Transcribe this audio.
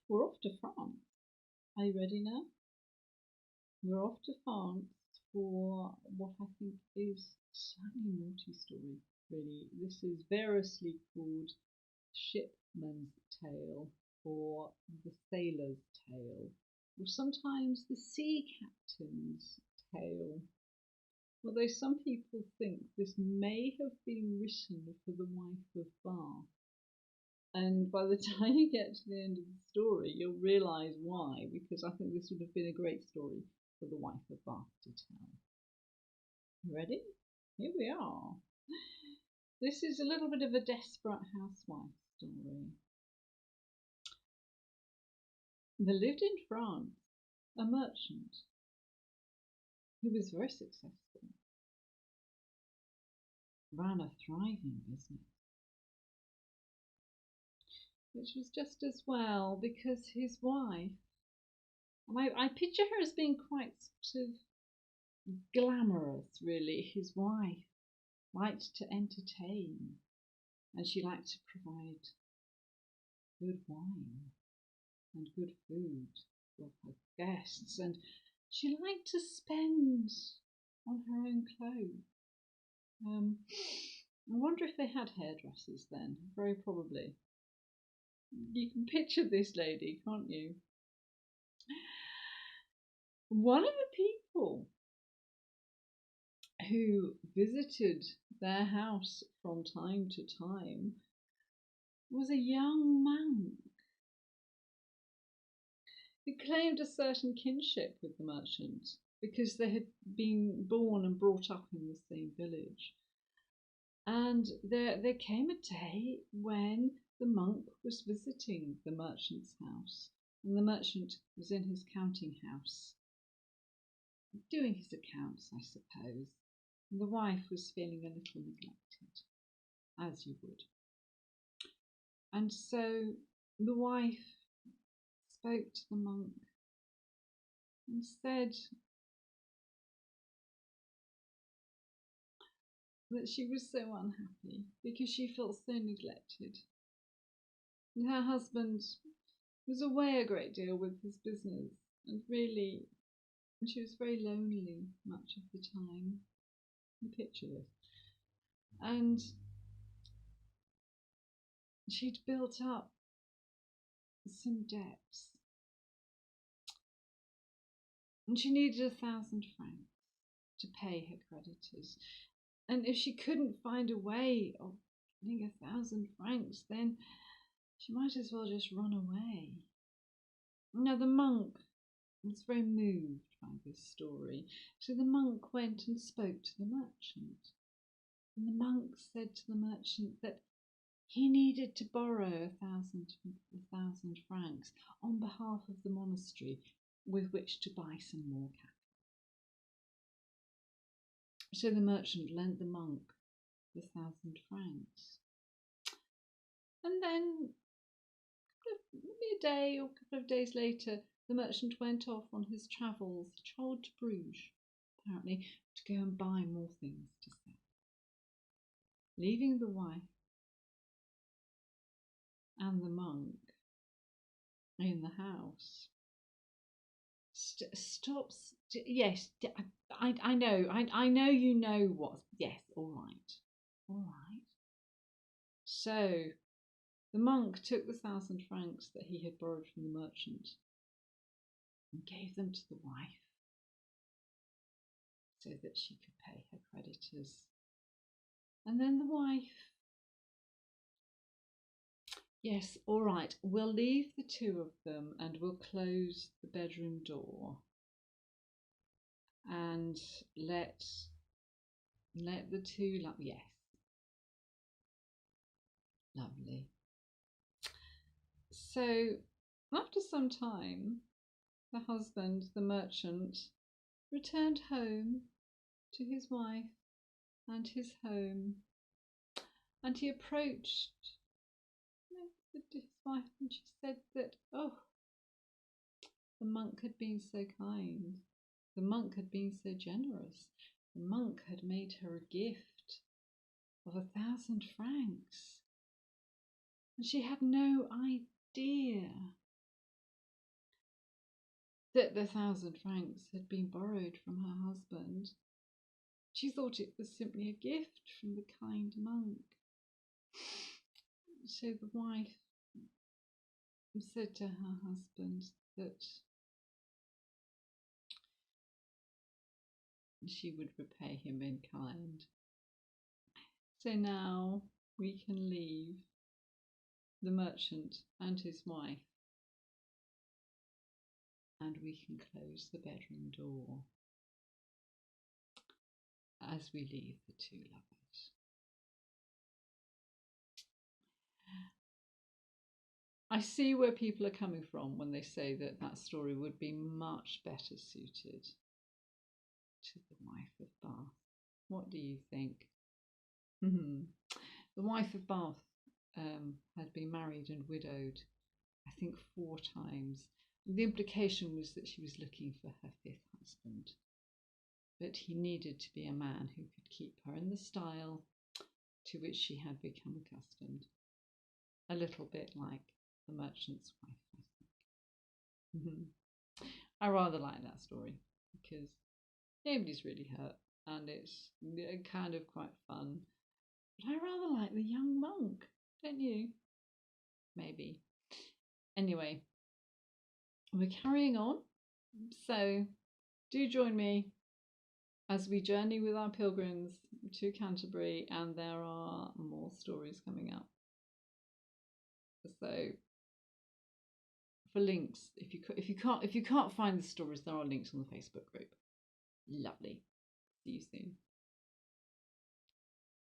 We're off to France. Are you ready now? We're off to France for what I think is a slightly naughty story, really. This is variously called Shipman's Tale or the Sailor's Tale, or sometimes the Sea Captain's Tale. Although some people think this may have been written for the wife of Bath. And by the time you get to the end of the story, you'll realise why, because I think this would have been a great story for the wife of Bath to tell. Ready? Here we are. This is a little bit of a desperate housewife story. There lived in France a merchant who was very successful, ran a thriving business, which was just as well because his wife, and I picture her as being quite sort of glamorous, really. His wife liked to entertain, and she liked to provide good wine and good food for her guests, and she liked to spend on her own clothes. I wonder if they had hairdressers then. Very probably. You can picture this lady, can't you? One of the people who visited their house from time to time was a young monk who claimed a certain kinship with the merchant because they had been born and brought up in the same village. And there came a day when the monk was visiting the merchant's house, and the merchant was in his counting house, doing his accounts, I suppose, and the wife was feeling a little neglected, as you would. And so the wife spoke to the monk and said that she was so unhappy because she felt so neglected. And her husband was away a great deal with his business, and really she was very lonely much of the time. You picture this. And she'd built up some debts, and she needed 1,000 francs to pay her creditors. And if she couldn't find a way of getting 1,000 francs, then she might as well just run away. Now the monk was very moved by this story, so the monk went and spoke to the merchant. And the monk said to the merchant that he needed to borrow 1,000 francs on behalf of the monastery with which to buy some more cattle. So the merchant lent the monk the 1,000 francs. And then maybe a day or a couple of days later, the merchant went off on his travels, travelled to Bruges, apparently, to go and buy more things to sell, leaving the wife and the monk in the house. Yes, I know. I know you know what. Yes, all right. So the monk took the 1,000 francs that he had borrowed from the merchant and gave them to the wife so that she could pay her creditors. And then the wife, yes, all right, we'll leave the two of them and we'll close the bedroom door and let the two, yes, lovely. So after some time, the husband, the merchant, returned home to his wife and his home, and he approached his wife and she said that, oh, the monk had been so kind, the monk had been so generous, the monk had made her a gift of 1,000 francs. And she had no idea that the 1,000 francs had been borrowed from her husband. She thought it was simply a gift from the kind monk. So the wife said to her husband that she would repay him in kind. So now we can leave the merchant and his wife, and we can close the bedroom door as we leave the two lovers. I see where people are coming from when they say that that story would be much better suited to the wife of Bath. What do you think? The wife of Bath had been married and widowed, I think 4 times. The implication was that she was looking for her 5th husband, but he needed to be a man who could keep her in the style to which she had become accustomed. A little bit like the merchant's wife, I think. I rather like that story because nobody's really hurt and it's kind of quite fun. But I rather like the young monk, don't you? Maybe. Anyway, we're carrying on. So do join me as we journey with our pilgrims to Canterbury, and there are more stories coming up. So for links, if you can't find the stories, there are links on the Facebook group. Lovely. See you soon.